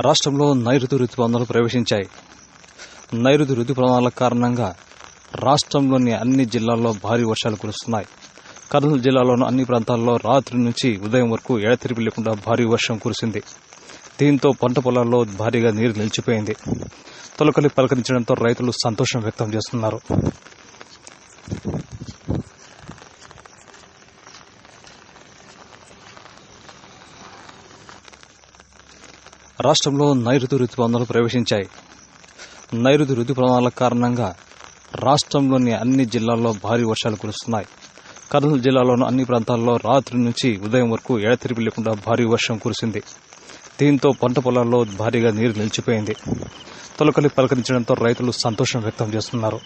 రాష్ట్రంలో నైరుతి రుతుపవనాలు ప్రవేశించాయి. నైరుతి రుతుపవనాల కారణంగా రాష్ట్రంలోని అన్ని జిల్లాల్లో భారీ వర్షాలు కురుస్తున్నాయి. కర్నూలు జిల్లాలోని అన్ని ప్రాంతాల్లో రాత్రి నుంచి ఉదయం వరకు ఎడతెరిపి లేకుండా భారీ వర్షం కురిసింది. దీంతో పంట పొలాల్లో భారీగా నీరు నిలిచిపోయింది. తొలకలి పలకరించడంతో రైతులు సంతోషం వ్యక్తం చేస్తున్నారు. రాష్ట్రంలో నైరుతి రుతుపవనాలు ప్రవేశించాయి. నైరుతి రుతుపవనాల కారణంగా రాష్ట్రంలోని అన్ని జిల్లాల్లో భారీ వర్షాలు కురుస్తున్నాయి. కర్నూలు జిల్లాలోని అన్ని ప్రాంతాల్లో రాత్రి నుంచి ఉదయం వరకు ఎడతెరిపి లేకుండా భారీ వర్షం కురిసింది. దీంతో పంట పొలాల్లో భారీగా నీరు నిలిచిపోయింది. తొలకలి పలకరించడంతో రైతులు సంతోషం వ్యక్తం చేస్తున్నారు.